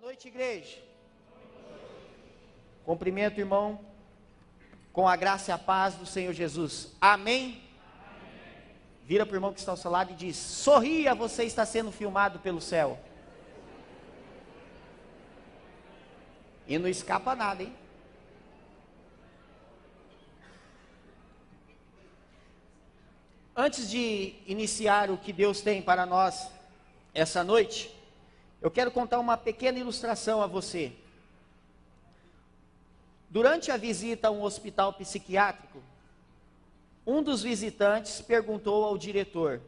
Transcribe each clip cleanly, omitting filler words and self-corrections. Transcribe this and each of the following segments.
noite, igreja. Cumprimento o irmão com a graça e a paz do Senhor Jesus. Amém? Vira para o irmão que está ao seu lado e diz: sorria, você está sendo filmado pelo céu. E não escapa nada, hein? Antes de iniciar o que Deus tem para nós essa noite, eu quero contar uma pequena ilustração a você. Durante a visita a um hospital psiquiátrico, um dos visitantes perguntou ao diretor: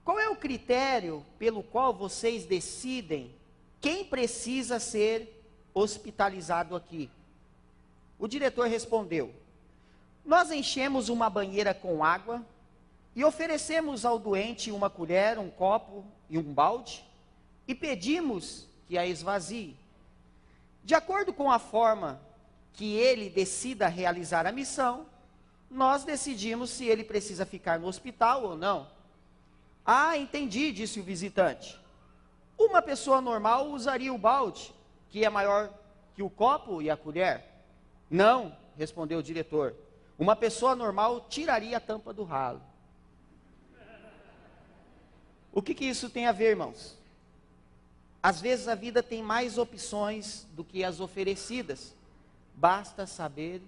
qual é o critério pelo qual vocês decidem quem precisa ser hospitalizado aqui? O diretor respondeu: nós enchemos uma banheira com água e oferecemos ao doente uma colher, um copo e um balde e pedimos que a esvazie. De acordo com a forma que ele decida realizar a missão, nós decidimos se ele precisa ficar no hospital ou não. Ah, entendi, disse o visitante. Uma pessoa normal usaria o balde, que é maior que o copo e a colher? Não, respondeu o diretor. Uma pessoa normal tiraria a tampa do ralo. O que isso tem a ver, irmãos? Às vezes a vida tem mais opções do que as oferecidas. Basta saber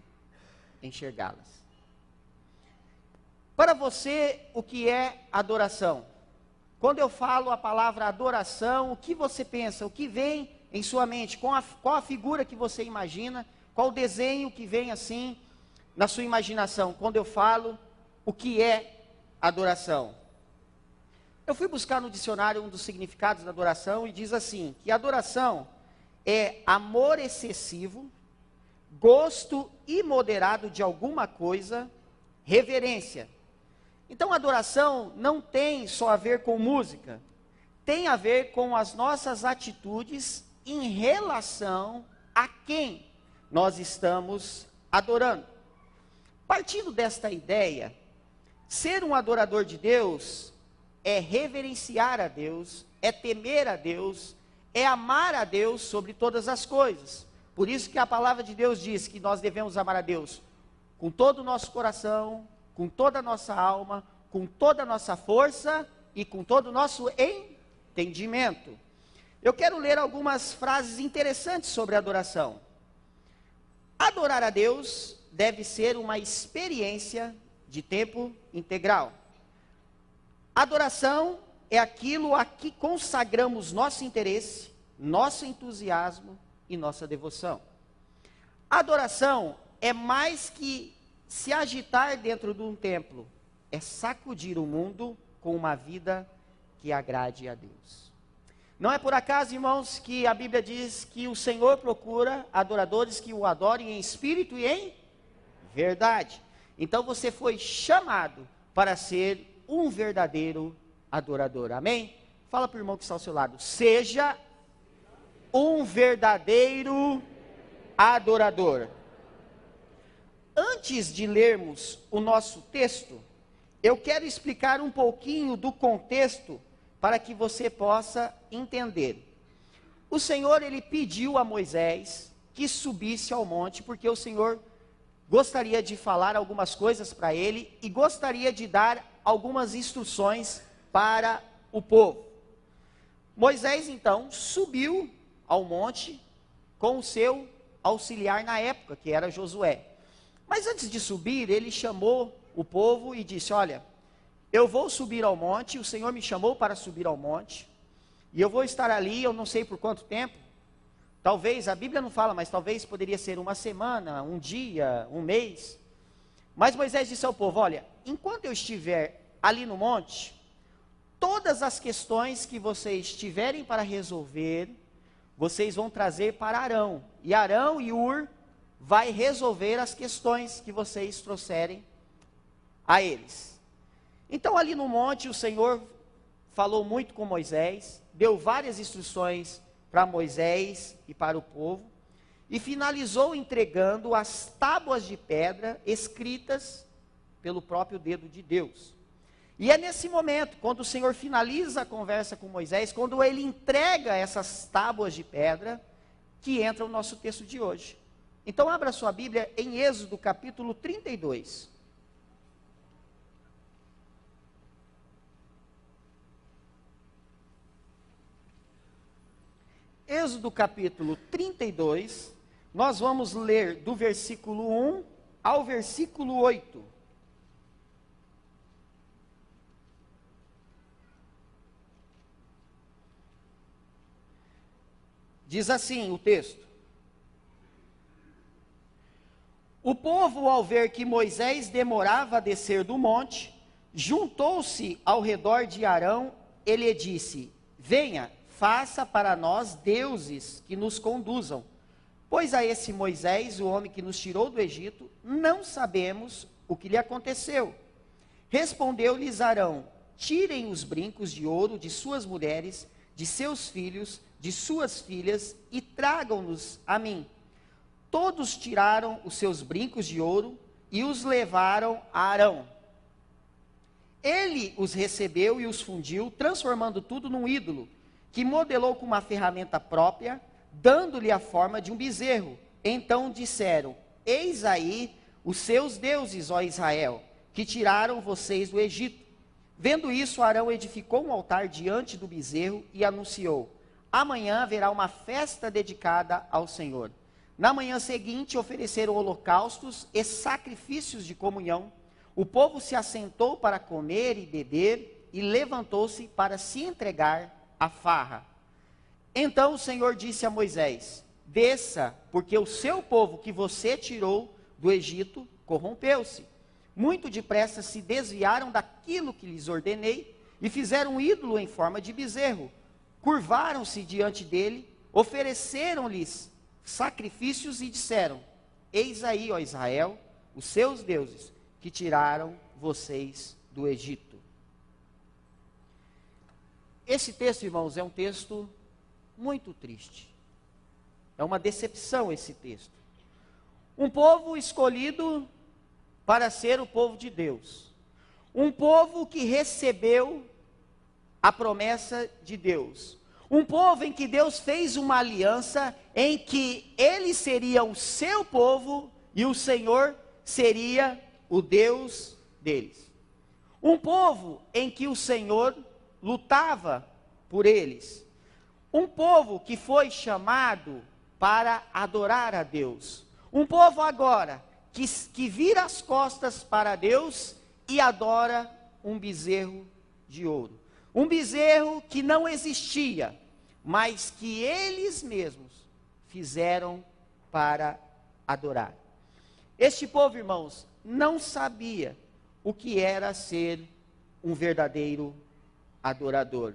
enxergá-las. Para você, o que é adoração? Quando eu falo a palavra adoração, o que você pensa? O que vem em sua mente? Qual a figura que você imagina? Qual o desenho que vem assim na sua imaginação? Quando eu falo o que é adoração? Eu fui buscar no dicionário um dos significados da adoração e diz assim, que adoração é amor excessivo, gosto imoderado de alguma coisa, reverência. Então, adoração não tem só a ver com música, tem a ver com as nossas atitudes em relação a quem nós estamos adorando. Partindo desta ideia, ser um adorador de Deus é reverenciar a Deus, é temer a Deus, é amar a Deus sobre todas as coisas. Por isso que a palavra de Deus diz que nós devemos amar a Deus com todo o nosso coração, com toda a nossa alma, com toda a nossa força e com todo o nosso entendimento. Eu quero ler algumas frases interessantes sobre adoração. Adorar a Deus deve ser uma experiência de tempo integral. Adoração é aquilo a que consagramos nosso interesse, nosso entusiasmo e nossa devoção. Adoração é mais que se agitar dentro de um templo, é sacudir o mundo com uma vida que agrade a Deus. Não é por acaso, irmãos, que a Bíblia diz que o Senhor procura adoradores que o adorem em espírito e em verdade. Então você foi chamado para ser um verdadeiro adorador, amém? Fala para o irmão que está ao seu lado: seja um verdadeiro adorador. Antes de lermos o nosso texto, eu quero explicar um pouquinho do contexto para que você possa entender. O Senhor, ele pediu a Moisés que subisse ao monte, porque o Senhor gostaria de falar algumas coisas para ele e gostaria de dar algumas instruções para o povo. Moisés, então, subiu ao monte com o seu auxiliar na época, que era Josué. Mas antes de subir, ele chamou o povo e disse: olha, eu vou subir ao monte, o Senhor me chamou para subir ao monte, e eu vou estar ali, eu não sei por quanto tempo, talvez, a Bíblia não fala, mas talvez poderia ser uma semana, um dia, um mês. Mas Moisés disse ao povo: olha, enquanto eu estiver ali no monte, todas as questões que vocês tiverem para resolver, vocês vão trazer para Arão, e Arão e Ur vai resolver as questões que vocês trouxerem a eles. Então ali no monte o Senhor falou muito com Moisés, deu várias instruções para Moisés e para o povo, e finalizou entregando as tábuas de pedra escritas pelo próprio dedo de Deus. E é nesse momento, quando o Senhor finaliza a conversa com Moisés, quando ele entrega essas tábuas de pedra, que entra o nosso texto de hoje. Então abra sua Bíblia em Êxodo capítulo 32. Êxodo capítulo 32, nós vamos ler do versículo 1 ao versículo 8. Diz assim o texto: O povo, ao ver que Moisés demorava a descer do monte, juntou-se ao redor de Arão e lhe disse: Venha, faça para nós deuses que nos conduzam. Pois a esse Moisés, o homem que nos tirou do Egito, não sabemos o que lhe aconteceu. Respondeu-lhes Arão: Tirem os brincos de ouro de suas mulheres, de seus filhos, de suas filhas, e tragam-nos a mim. Todos tiraram os seus brincos de ouro e os levaram a Arão. Ele os recebeu e os fundiu, transformando tudo num ídolo, que modelou com uma ferramenta própria, dando-lhe a forma de um bezerro. Então disseram: Eis aí os seus deuses, ó Israel, que tiraram vocês do Egito. Vendo isso, Arão edificou um altar diante do bezerro e anunciou: Amanhã haverá uma festa dedicada ao Senhor. Na manhã seguinte ofereceram holocaustos e sacrifícios de comunhão. O povo se assentou para comer e beber e levantou-se para se entregar à farra. Então o Senhor disse a Moisés: Desça, porque o seu povo que você tirou do Egito corrompeu-se. Muito depressa se desviaram daquilo que lhes ordenei e fizeram um ídolo em forma de bezerro. Curvaram-se diante dele, ofereceram-lhes sacrifícios e disseram: Eis aí, ó Israel, os seus deuses que tiraram vocês do Egito. Esse texto, irmãos, é um texto muito triste. É uma decepção esse texto. Um povo escolhido para ser o povo de Deus. Um povo que recebeu a promessa de Deus. Um povo em que Deus fez uma aliança em que ele seria o seu povo e o Senhor seria o Deus deles. Um povo em que o Senhor lutava por eles. Um povo que foi chamado para adorar a Deus. Um povo agora que vira as costas para Deus e adora um bezerro de ouro. Um bezerro que não existia, mas que eles mesmos fizeram para adorar. Este povo, irmãos, não sabia o que era ser um verdadeiro adorador.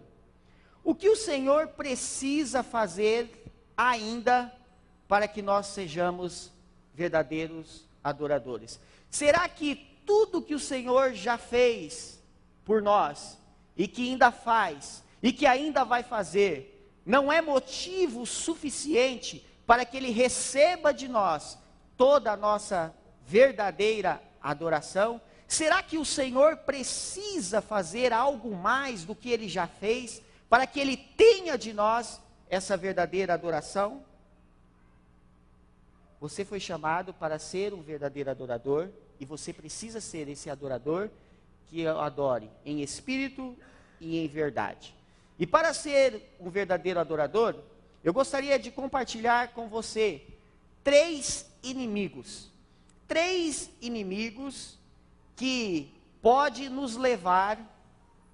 O que o Senhor precisa fazer ainda para que nós sejamos verdadeiros adoradores? Será que tudo que o Senhor já fez por nós, e que ainda faz, e que ainda vai fazer, não é motivo suficiente para que Ele receba de nós toda a nossa verdadeira adoração? Será que o Senhor precisa fazer algo mais do que Ele já fez, para que Ele tenha de nós essa verdadeira adoração? Você foi chamado para ser um verdadeiro adorador, e você precisa ser esse adorador que adore em espírito e em verdade. E para ser um verdadeiro adorador, eu gostaria de compartilhar com você 3 inimigos. 3 inimigos que podem nos levar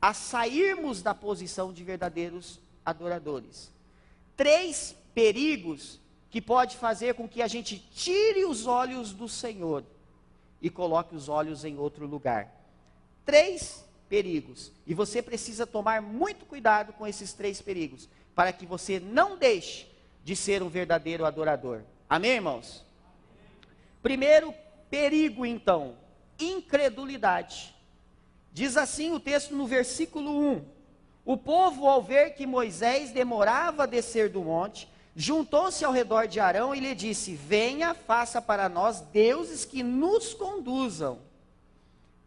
a sairmos da posição de verdadeiros adoradores. 3 perigos que pode fazer com que a gente tire os olhos do Senhor e coloque os olhos em outro lugar. 3 perigos. E você precisa tomar muito cuidado com esses 3 perigos, para que você não deixe de ser um verdadeiro adorador. Amém, irmãos? Primeiro perigo, então, incredulidade. Diz assim o texto no versículo 1: O povo, ao ver que Moisés demorava a descer do monte, juntou-se ao redor de Arão e lhe disse: Venha, faça para nós deuses que nos conduzam.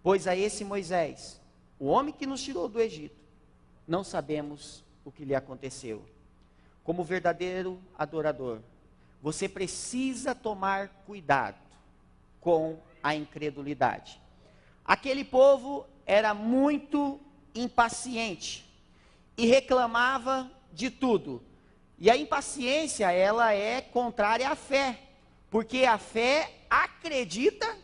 Pois a esse Moisés, o homem que nos tirou do Egito, não sabemos o que lhe aconteceu. Como verdadeiro adorador, você precisa tomar cuidado com a incredulidade. Aquele povo era muito impaciente e reclamava de tudo. E a impaciência, ela é contrária à fé, porque a fé acredita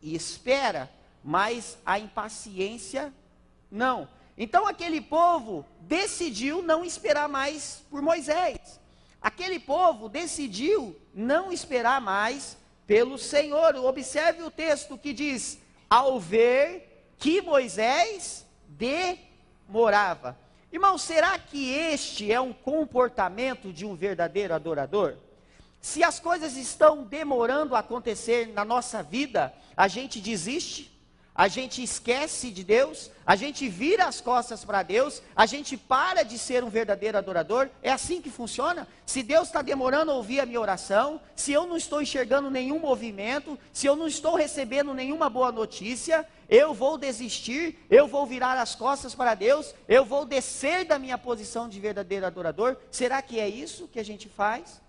e espera, mas a impaciência não. Então aquele povo decidiu não esperar mais por Moisés. Aquele povo decidiu não esperar mais pelo Senhor. Observe o texto que diz: ao ver que Moisés demorava. Irmão, será que este é um comportamento de um verdadeiro adorador? Se as coisas estão demorando a acontecer na nossa vida, a gente desiste, a gente esquece de Deus, a gente vira as costas para Deus, a gente para de ser um verdadeiro adorador. É assim que funciona? Se Deus está demorando a ouvir a minha oração, se eu não estou enxergando nenhum movimento, se eu não estou recebendo nenhuma boa notícia, eu vou desistir, eu vou virar as costas para Deus, eu vou descer da minha posição de verdadeiro adorador. Será que é isso que a gente faz?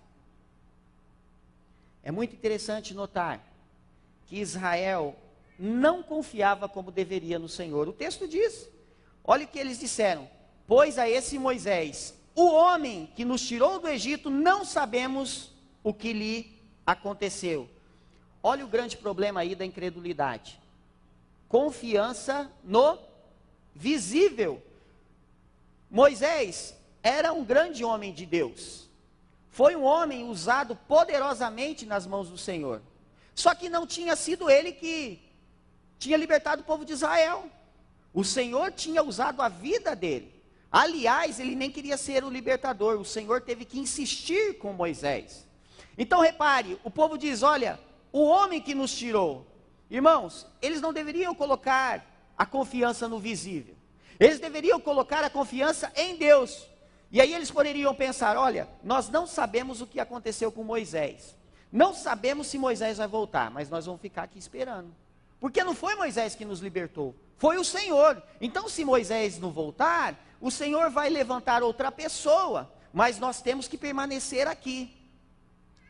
É muito interessante notar que Israel não confiava como deveria no Senhor. O texto diz, olha o que eles disseram: pois a esse Moisés, o homem que nos tirou do Egito, não sabemos o que lhe aconteceu. Olha o grande problema aí da incredulidade: confiança no visível. Moisés era um grande homem de Deus, foi um homem usado poderosamente nas mãos do Senhor, só que não tinha sido ele que tinha libertado o povo de Israel. O Senhor tinha usado a vida dele. Aliás, ele nem queria ser o libertador, o Senhor teve que insistir com Moisés. Então repare, o povo diz: olha, o homem que nos tirou. Irmãos, eles não deveriam colocar a confiança no visível, eles deveriam colocar a confiança em Deus. E aí eles poderiam pensar: olha, nós não sabemos o que aconteceu com Moisés, não sabemos se Moisés vai voltar, mas nós vamos ficar aqui esperando, porque não foi Moisés que nos libertou, foi o Senhor. Então se Moisés não voltar, o Senhor vai levantar outra pessoa, mas nós temos que permanecer aqui.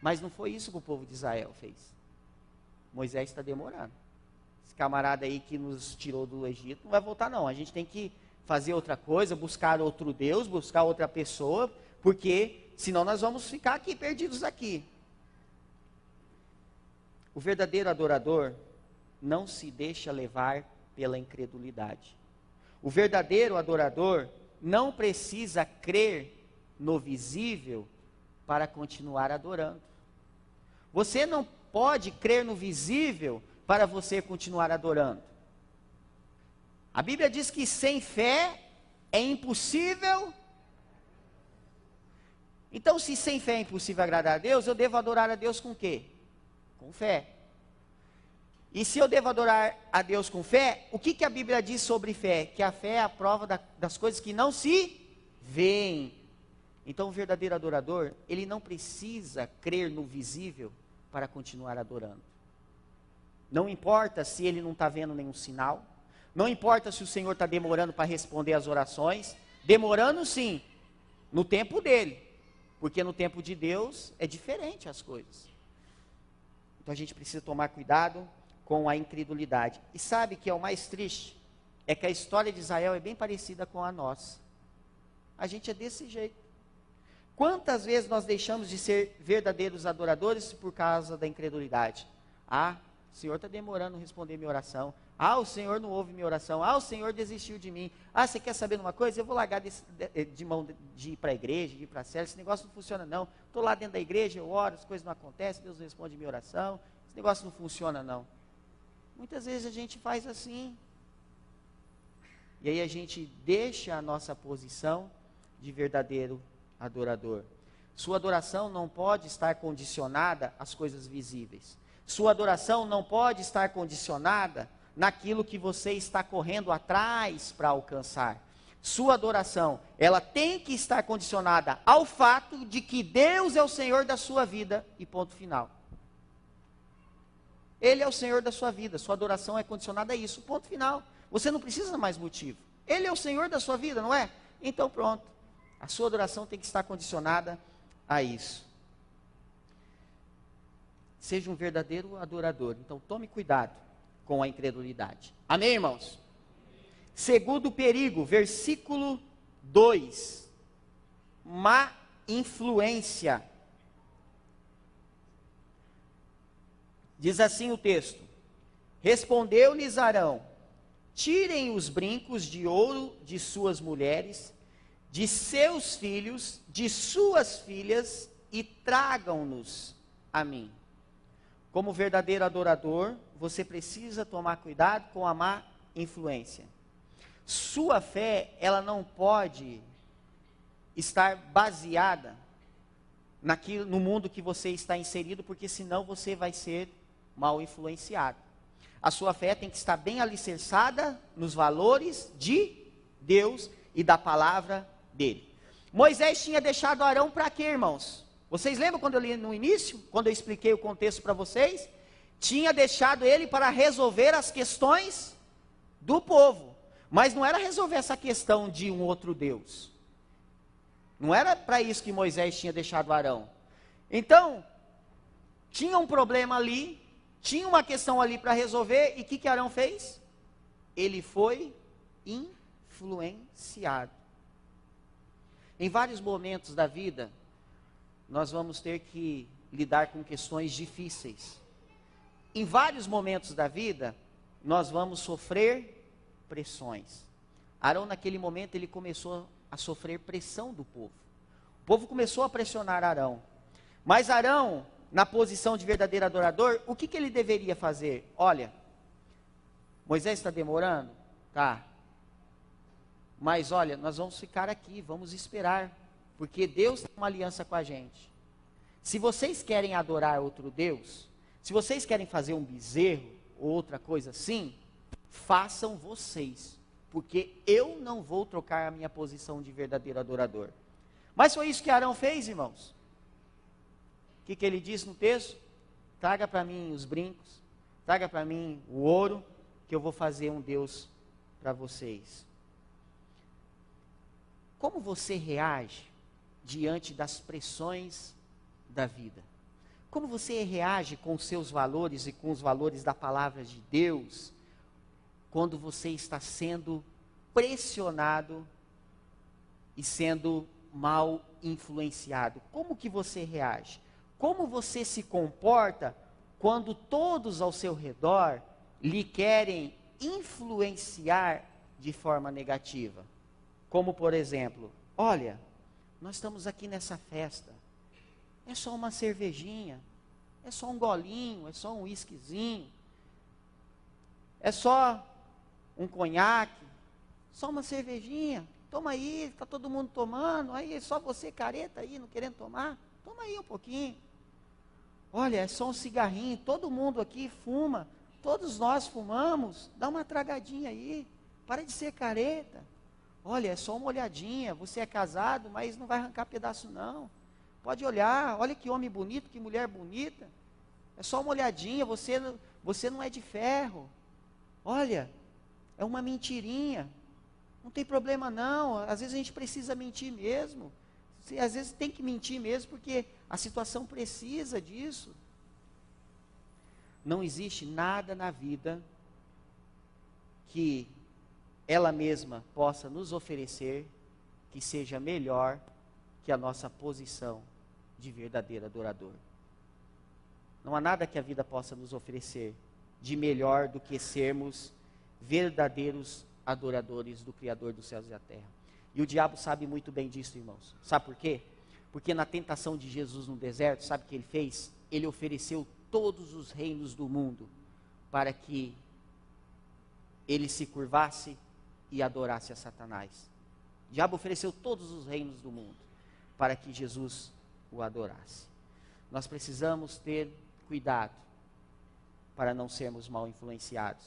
Mas não foi isso que o povo de Israel fez. Moisés está demorando, esse camarada aí que nos tirou do Egito não vai voltar não, a gente tem que fazer outra coisa, buscar outro Deus, buscar outra pessoa, porque senão nós vamos ficar aqui, perdidos aqui. O verdadeiro adorador não se deixa levar pela incredulidade. O verdadeiro adorador não precisa crer no visível para continuar adorando. Você não pode crer no visível para você continuar adorando. A Bíblia diz que sem fé é impossível. Então, se sem fé é impossível agradar a Deus, eu devo adorar a Deus com o quê? Com fé. E se eu devo adorar a Deus com fé, o que a Bíblia diz sobre fé? Que a fé é a prova das coisas que não se veem. Então o verdadeiro adorador, ele não precisa crer no visível para continuar adorando. Não importa se ele não está vendo nenhum sinal, não importa se o Senhor está demorando para responder as orações, demorando sim, no tempo dele, porque no tempo de Deus é diferente as coisas. Então a gente precisa tomar cuidado com a incredulidade. E sabe que é o mais triste? É que a história de Israel é bem parecida com a nossa. A gente é desse jeito. Quantas vezes nós deixamos de ser verdadeiros adoradores por causa da incredulidade? Ah, o Senhor está demorando a responder minha oração. Ah, o Senhor não ouve minha oração. Ah, o Senhor desistiu de mim. Ah, você quer saber de uma coisa? Eu vou largar de mão de ir para a igreja, de ir para a célula. Esse negócio não funciona não. Estou lá dentro da igreja, eu oro, as coisas não acontecem, Deus não responde minha oração. Esse negócio não funciona não. Muitas vezes a gente faz assim. E aí a gente deixa a nossa posição de verdadeiro adorador. Sua adoração não pode estar condicionada às coisas visíveis. Sua adoração não pode estar condicionada naquilo que você está correndo atrás para alcançar. Sua adoração, ela tem que estar condicionada ao fato de que Deus é o Senhor da sua vida e ponto final. Ele é o Senhor da sua vida, sua adoração é condicionada a isso, ponto final. Você não precisa mais motivo. Ele é o Senhor da sua vida, não é? Então pronto. A sua adoração tem que estar condicionada a isso. Seja um verdadeiro adorador. Então tome cuidado com a incredulidade. Amém, irmãos? Segundo perigo, versículo 2. Má influência. Diz assim o texto: respondeu-lhes Arão: tirem os brincos de ouro de suas mulheres, de seus filhos, de suas filhas, e tragam-nos a mim. Como verdadeiro adorador, você precisa tomar cuidado com a má influência. Sua fé, ela não pode estar baseada no mundo que você está inserido, porque senão você vai ser mal influenciado. A sua fé tem que estar bem alicerçada nos valores de Deus e da palavra dele. Moisés tinha deixado Arão para quê, irmãos? Vocês lembram quando eu li no início, quando eu expliquei o contexto para vocês? Tinha deixado ele para resolver as questões do povo, mas não era resolver essa questão de um outro Deus. Não era para isso que Moisés tinha deixado Arão. Então, tinha um problema ali, tinha uma questão ali para resolver, e o que Arão fez? Ele foi influenciado. Em vários momentos da vida, nós vamos ter que lidar com questões difíceis. Em vários momentos da vida, nós vamos sofrer pressões. Arão, naquele momento, ele começou a sofrer pressão do povo. O povo começou a pressionar Arão. Mas Arão, na posição de verdadeiro adorador, o que ele deveria fazer? Olha, Moisés está demorando? Tá. Mas olha, nós vamos ficar aqui, vamos esperar, porque Deus tem uma aliança com a gente. Se vocês querem adorar outro Deus, se vocês querem fazer um bezerro, ou outra coisa assim, façam vocês, porque eu não vou trocar a minha posição de verdadeiro adorador. Mas foi isso que Arão fez, irmãos. O que ele diz no texto? Traga para mim os brincos, traga para mim o ouro, que eu vou fazer um Deus para vocês. Como você reage diante das pressões da vida? Como você reage com os seus valores e com os valores da palavra de Deus, quando você está sendo pressionado e sendo mal influenciado? Como que você reage? Como você se comporta quando todos ao seu redor lhe querem influenciar de forma negativa? Como, por exemplo, olha, nós estamos aqui nessa festa, é só uma cervejinha, é só um golinho, é só um whiskyzinho, é só um conhaque, só uma cervejinha, toma aí, está todo mundo tomando, aí é só você careta aí, não querendo tomar, toma aí um pouquinho. Olha, é só um cigarrinho, todo mundo aqui fuma, todos nós fumamos, dá uma tragadinha aí, para de ser careta. Olha, é só uma olhadinha, você é casado, mas não vai arrancar pedaço não. Pode olhar, olha que homem bonito, que mulher bonita. É só uma olhadinha, você não é de ferro. Olha, é uma mentirinha. Não tem problema não, às vezes a gente precisa mentir mesmo. Às vezes tem que mentir mesmo, porque a situação precisa disso. Não existe nada na vida que ela mesma possa nos oferecer que seja melhor que a nossa posição de verdadeiro adorador. Não há nada que a vida possa nos oferecer de melhor do que sermos verdadeiros adoradores do Criador dos céus e da terra. E o diabo sabe muito bem disso, irmãos. Sabe por quê? Porque na tentação de Jesus no deserto, sabe o que ele fez? Ele ofereceu todos os reinos do mundo para que ele se curvasse e adorasse a Satanás. O diabo ofereceu todos os reinos do mundo para que Jesus o adorasse. Nós precisamos ter cuidado para não sermos mal influenciados.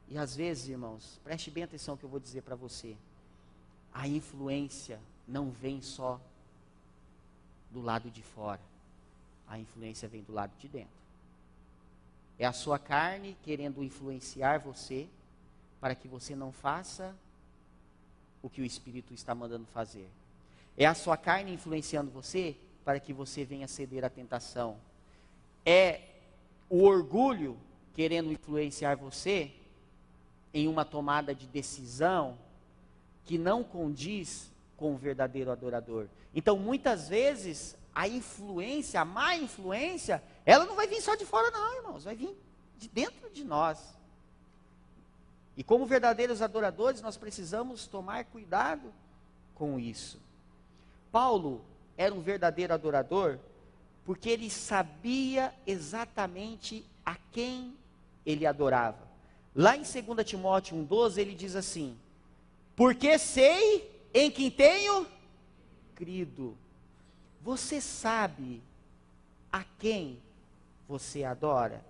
E às vezes, irmãos, preste bem atenção no que eu vou dizer para você. A influência não vem só do lado de fora. A influência vem do lado de dentro. É a sua carne querendo influenciar você para que você não faça o que o Espírito está mandando fazer. É a sua carne influenciando você para que você venha ceder à tentação. É o orgulho querendo influenciar você em uma tomada de decisão que não condiz com o verdadeiro adorador. Então, muitas vezes, a influência, a má influência, ela não vai vir só de fora não, irmãos, vai vir de dentro de nós. E como verdadeiros adoradores, nós precisamos tomar cuidado com isso. Paulo era um verdadeiro adorador porque ele sabia exatamente a quem ele adorava. Lá em 2 Timóteo 1,12 ele diz assim: porque sei em quem tenho crido. Você sabe a quem você adora?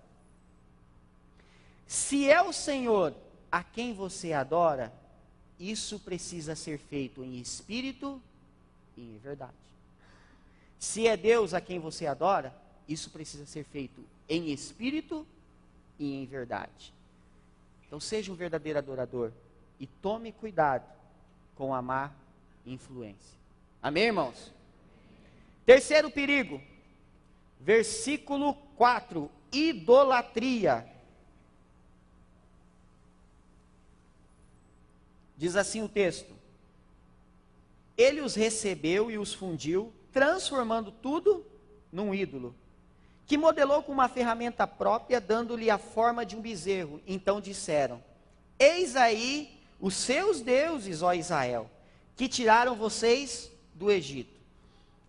Se é o Senhor a quem você adora, isso precisa ser feito em espírito e em verdade. Se é Deus a quem você adora, isso precisa ser feito em espírito e em verdade. Então seja um verdadeiro adorador e tome cuidado com a má influência. Amém, irmãos? Terceiro perigo, versículo 4, idolatria. Diz assim o texto: ele os recebeu e os fundiu, transformando tudo num ídolo, que modelou com uma ferramenta própria, dando-lhe a forma de um bezerro. Então disseram: eis aí os seus deuses, ó Israel, que tiraram vocês do Egito.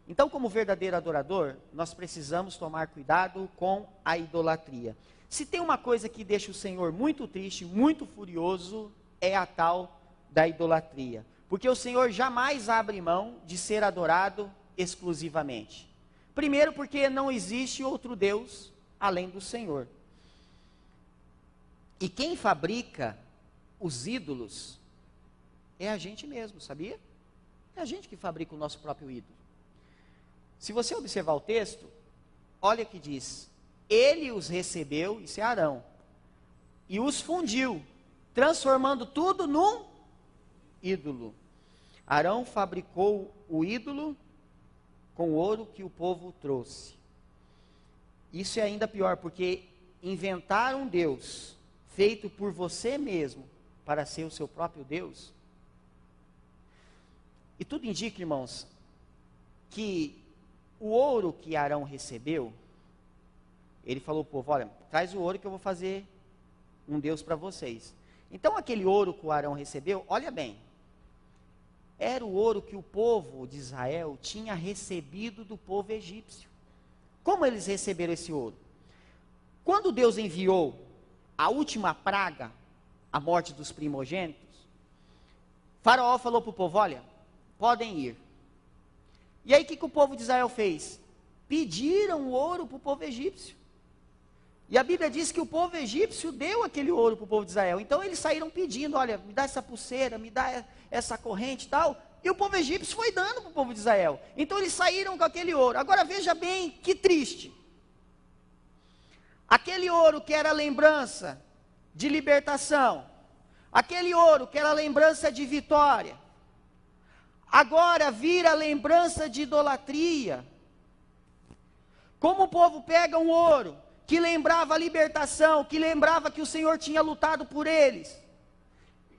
Então, como verdadeiro adorador, nós precisamos tomar cuidado com a idolatria. Se tem uma coisa que deixa o Senhor muito triste, muito furioso, é a tal da idolatria. Porque o Senhor jamais abre mão de ser adorado exclusivamente. Primeiro, porque não existe outro Deus além do Senhor. E quem fabrica os ídolos é a gente mesmo, sabia? É a gente que fabrica o nosso próprio ídolo. Se você observar o texto, olha que diz: ele os recebeu, isso é Arão, e os fundiu, transformando tudo num ídolo. Arão fabricou o ídolo com o ouro que o povo trouxe. Isso é ainda pior, porque inventar um Deus feito por você mesmo para ser o seu próprio Deus. E tudo indica, irmãos, que o ouro que Arão recebeu, ele falou ao povo: olha, traz o ouro que eu vou fazer um Deus para vocês. Então aquele ouro que o Arão recebeu, olha bem, era o ouro que o povo de Israel tinha recebido do povo egípcio. Como eles receberam esse ouro? Quando Deus enviou a última praga, a morte dos primogênitos, Faraó falou para o povo: olha, podem ir. E aí o que o povo de Israel fez? Pediram o ouro para o povo egípcio. E a Bíblia diz que o povo egípcio deu aquele ouro para o povo de Israel. Então eles saíram pedindo: olha, me dá essa pulseira, me dá essa corrente e tal. E o povo egípcio foi dando para o povo de Israel. Então eles saíram com aquele ouro. Agora veja bem que triste. Aquele ouro que era lembrança de libertação, aquele ouro que era lembrança de vitória, agora vira lembrança de idolatria. Como o povo pega um ouro que lembrava a libertação, que lembrava que o Senhor tinha lutado por eles,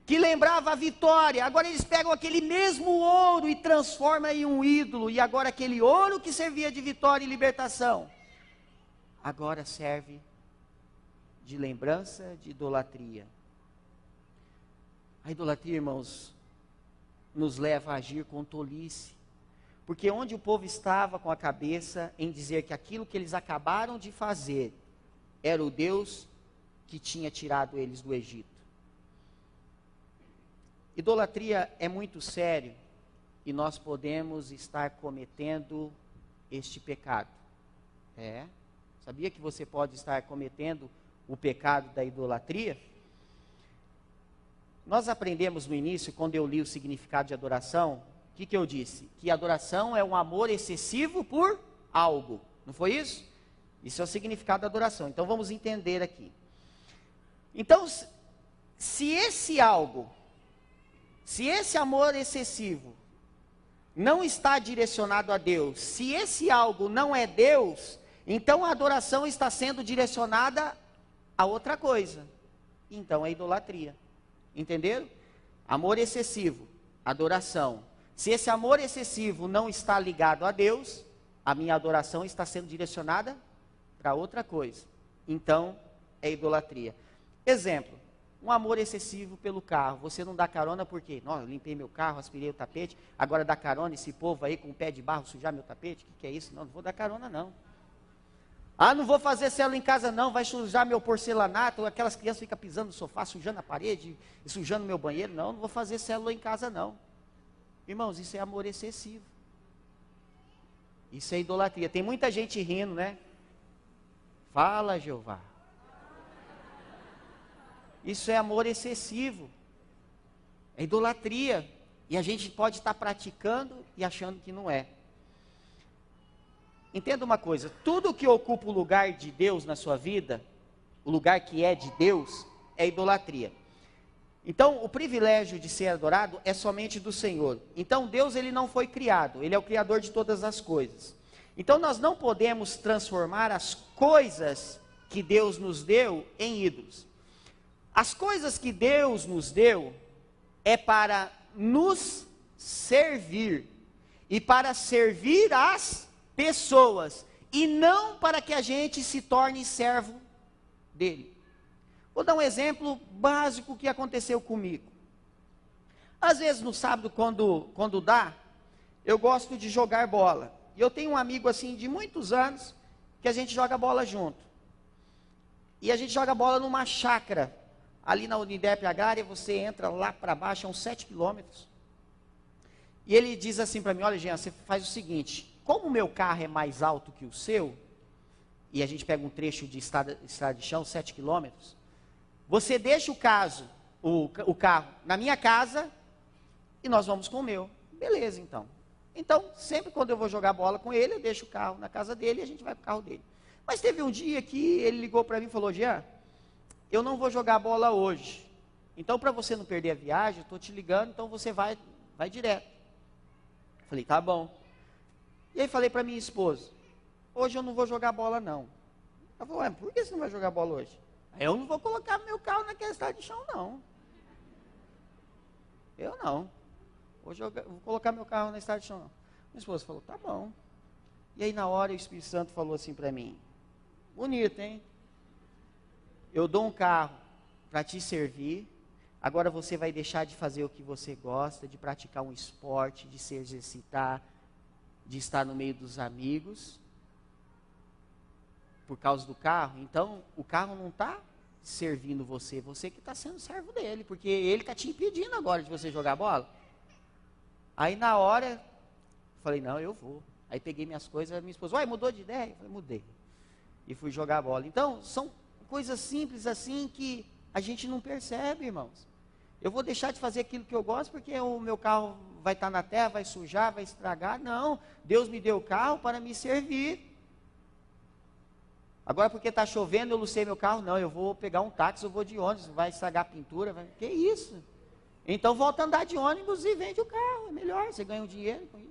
que lembrava a vitória, agora eles pegam aquele mesmo ouro e transformam em um ídolo, e agora aquele ouro que servia de vitória e libertação, agora serve de lembrança de idolatria. A idolatria, irmãos, nos leva a agir com tolice, porque onde o povo estava com a cabeça em dizer que aquilo que eles acabaram de fazer era o Deus que tinha tirado eles do Egito. Idolatria é muito sério e nós podemos estar cometendo este pecado. Sabia que você pode estar cometendo o pecado da idolatria? Nós aprendemos no início, quando eu li o significado de adoração, o que eu disse? Que adoração é um amor excessivo por algo. Não foi isso? Isso é o significado da adoração. Então vamos entender aqui. Então, se esse algo, se esse amor excessivo não está direcionado a Deus, se esse algo não é Deus, então a adoração está sendo direcionada a outra coisa. Então é idolatria. Entenderam? Amor excessivo, adoração. Se esse amor excessivo não está ligado a Deus, a minha adoração está sendo direcionada para outra coisa. Então é idolatria. Exemplo. Um amor excessivo pelo carro. Você não dá carona por quê? Não, eu limpei meu carro, aspirei o tapete, agora dá carona esse povo aí com o pé de barro sujar meu tapete? O que é isso? Não, não vou dar carona não. Ah, não vou fazer célula em casa não, vai sujar meu porcelanato, aquelas crianças ficam pisando no sofá, sujando a parede, e sujando meu banheiro. Não, não vou fazer célula em casa não. Irmãos, isso é amor excessivo. Isso é idolatria. Tem muita gente rindo, né? Fala, Jeová. Isso é amor excessivo, é idolatria, e a gente pode estar praticando e achando que não é. Entenda uma coisa, tudo que ocupa o lugar de Deus na sua vida, o lugar que é de Deus, é idolatria. Então, o privilégio de ser adorado é somente do Senhor. Então, Deus ele não foi criado, Ele é o Criador de todas as coisas. Então, nós não podemos transformar as coisas que Deus nos deu em ídolos. As coisas que Deus nos deu é para nos servir e para servir as pessoas e não para que a gente se torne servo dele. Vou dar um exemplo básico que aconteceu comigo. Às vezes no sábado quando dá, eu gosto de jogar bola. E eu tenho um amigo assim de muitos anos que a gente joga bola junto. E a gente joga bola numa chácara. Ali na Unidep Agrária, você entra lá para baixo, é uns 7 quilômetros. E ele diz assim para mim, olha Jean, você faz o seguinte, como o meu carro é mais alto que o seu, e a gente pega um trecho de estrada de chão, 7 quilômetros, você deixa o carro na minha casa, e nós vamos com o meu. Beleza, então. Então, sempre quando eu vou jogar bola com ele, eu deixo o carro na casa dele, e a gente vai para o carro dele. Mas teve um dia que ele ligou para mim e falou, Jean, eu não vou jogar bola hoje. Então, para você não perder a viagem, eu estou te ligando, então você vai direto. Falei, tá bom. E aí falei para minha esposa, hoje eu não vou jogar bola não. Ela falou, por que você não vai jogar bola hoje? Eu não vou colocar meu carro naquela estrada de chão não. Eu não. Hoje eu vou colocar meu carro na estrada de chão não. Minha esposa falou, tá bom. E aí na hora o Espírito Santo falou assim para mim, bonito, hein? Eu dou um carro para te servir, agora você vai deixar de fazer o que você gosta, de praticar um esporte, de se exercitar, de estar no meio dos amigos, por causa do carro. Então, o carro não está servindo você, você que está sendo servo dele, porque ele está te impedindo agora de você jogar bola. Aí na hora, falei, não, eu vou. Aí peguei minhas coisas, minha esposa, mudou de ideia? Eu falei, mudei. E fui jogar bola. Então, são coisas simples assim que a gente não percebe, irmãos. Eu vou deixar de fazer aquilo que eu gosto porque o meu carro vai estar na terra, vai sujar, vai estragar. Não, Deus me deu o carro para me servir. Agora porque está chovendo, eu lucei meu carro. Não, eu vou pegar um táxi, eu vou de ônibus, vai estragar a pintura. Que isso? Então volta a andar de ônibus e vende o carro. É melhor, você ganha um dinheiro com isso.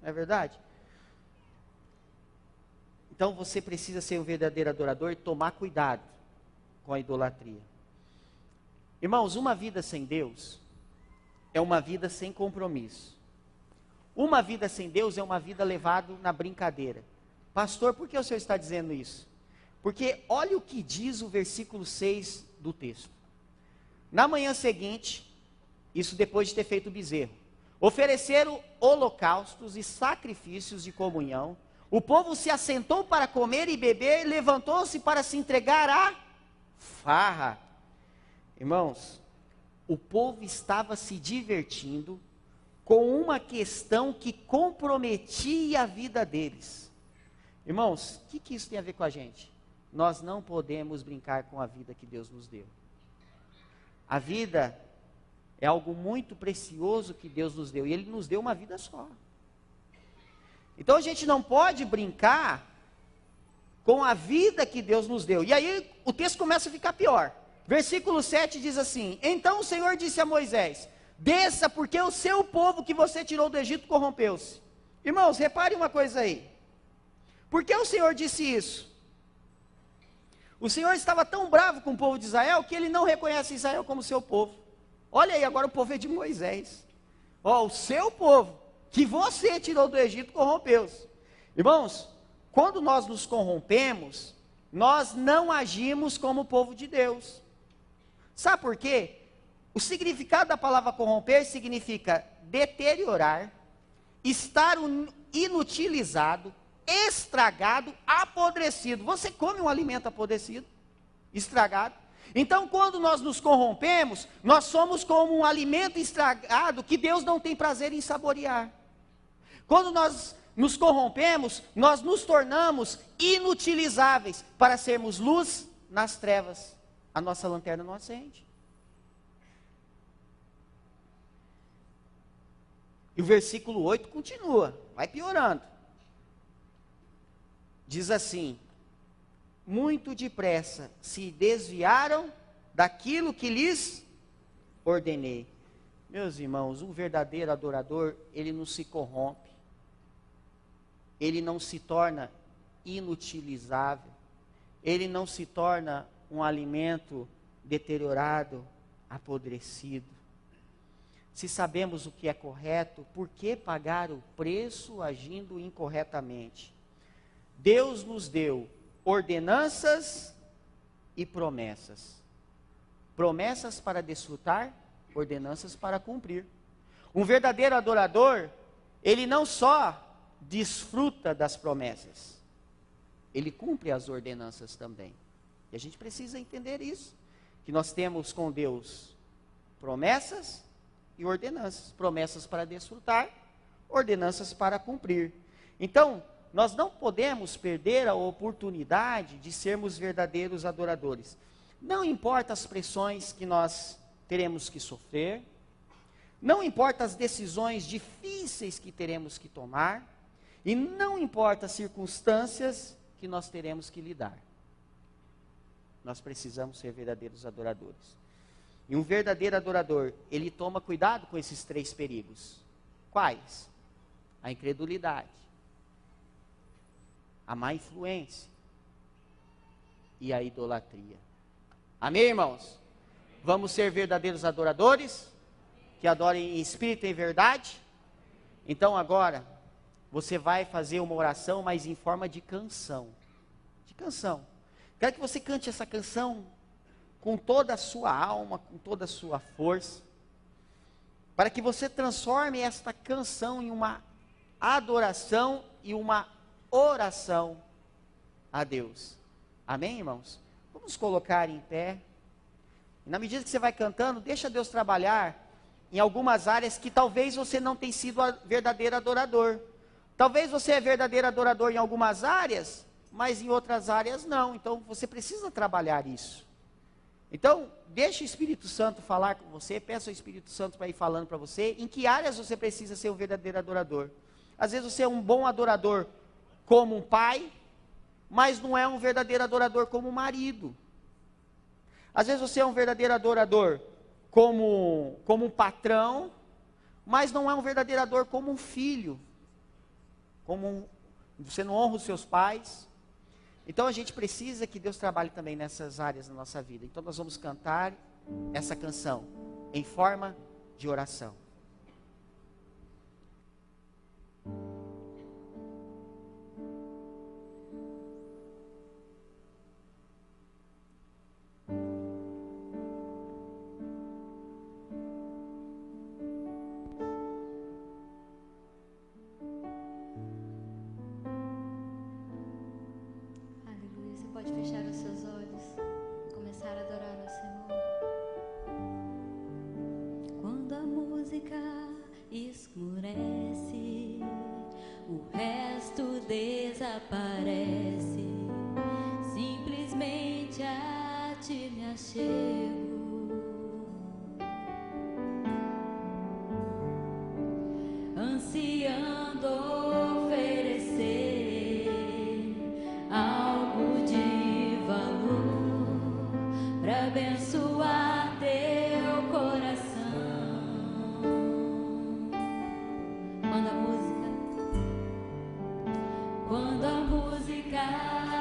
Não é verdade? Então você precisa ser um verdadeiro adorador e tomar cuidado com a idolatria. Irmãos, uma vida sem Deus é uma vida sem compromisso. Uma vida sem Deus é uma vida levada na brincadeira. Pastor, por que o senhor está dizendo isso? Porque olha o que diz o versículo 6 do texto. Na manhã seguinte, isso depois de ter feito o bezerro, ofereceram holocaustos e sacrifícios de comunhão. O povo se assentou para comer e beber e levantou-se para se entregar à farra. Irmãos, o povo estava se divertindo com uma questão que comprometia a vida deles. Irmãos, o que isso tem a ver com a gente? Nós não podemos brincar com a vida que Deus nos deu. A vida é algo muito precioso que Deus nos deu, e Ele nos deu uma vida só. Então a gente não pode brincar com a vida que Deus nos deu. E aí o texto começa a ficar pior. Versículo 7 diz assim: então o Senhor disse a Moisés: desça, porque o seu povo que você tirou do Egito corrompeu-se. Irmãos, reparem uma coisa aí. Por que o Senhor disse isso? O Senhor estava tão bravo com o povo de Israel que ele não reconhece Israel como seu povo. Olha aí, agora o povo é de Moisés. Ó, o seu povo, que você tirou do Egito, corrompeu-se. Irmãos, quando nós nos corrompemos, nós não agimos como o povo de Deus. Sabe por quê? O significado da palavra corromper significa deteriorar, estar inutilizado, estragado, apodrecido. Você come um alimento apodrecido, estragado? Então, quando nós nos corrompemos, nós somos como um alimento estragado que Deus não tem prazer em saborear. Quando nós nos corrompemos, nós nos tornamos inutilizáveis para sermos luz nas trevas. A nossa lanterna não acende. E o versículo 8 continua, vai piorando. Diz assim: muito depressa se desviaram daquilo que lhes ordenei. Meus irmãos, um verdadeiro adorador, ele não se corrompe, ele não se torna inutilizável, ele não se torna um alimento deteriorado, apodrecido. Se sabemos o que é correto, por que pagar o preço agindo incorretamente? Deus nos deu ordenanças e promessas. Promessas para desfrutar, ordenanças para cumprir. Um verdadeiro adorador, ele não só desfruta das promessas, ele cumpre as ordenanças também. E a gente precisa entender isso, que nós temos com Deus promessas e ordenanças. Promessas para desfrutar, ordenanças para cumprir. Então, nós não podemos perder a oportunidade de sermos verdadeiros adoradores. Não importa as pressões que nós teremos que sofrer, não importa as decisões difíceis que teremos que tomar, e não importa as circunstâncias que nós teremos que lidar. Nós precisamos ser verdadeiros adoradores. E um verdadeiro adorador, ele toma cuidado com esses 3 perigos. Quais? A incredulidade, a má influência e a idolatria. Amém, irmãos? Vamos ser verdadeiros adoradores, que adorem em espírito e em verdade? Então agora, você vai fazer uma oração, mas em forma de canção. De canção. Quero que você cante essa canção com toda a sua alma, com toda a sua força, para que você transforme esta canção em uma adoração e uma oração a Deus. Amém, irmãos? Vamos colocar em pé. E na medida que você vai cantando, deixa Deus trabalhar em algumas áreas que talvez você não tenha sido verdadeiro adorador. Talvez você é verdadeiro adorador em algumas áreas, mas em outras áreas não. Então você precisa trabalhar isso. Então, deixa o Espírito Santo falar com você, peça ao Espírito Santo para ir falando para você, em que áreas você precisa ser um verdadeiro adorador. Às vezes você é um bom adorador como um pai, mas não é um verdadeiro adorador como um marido. Às vezes você é um verdadeiro adorador como um patrão, mas não é um verdadeiro adorador como um filho. Você não honra os seus pais. Então a gente precisa que Deus trabalhe também nessas áreas da nossa vida. Então nós vamos cantar essa canção em forma de oração. Pode fechar os seus olhos e começar a adorar ao Senhor. Quando a música escurece, o resto desaparece. Simplesmente a ti me achego, ansiando oferecer algo de valor para abençoar música.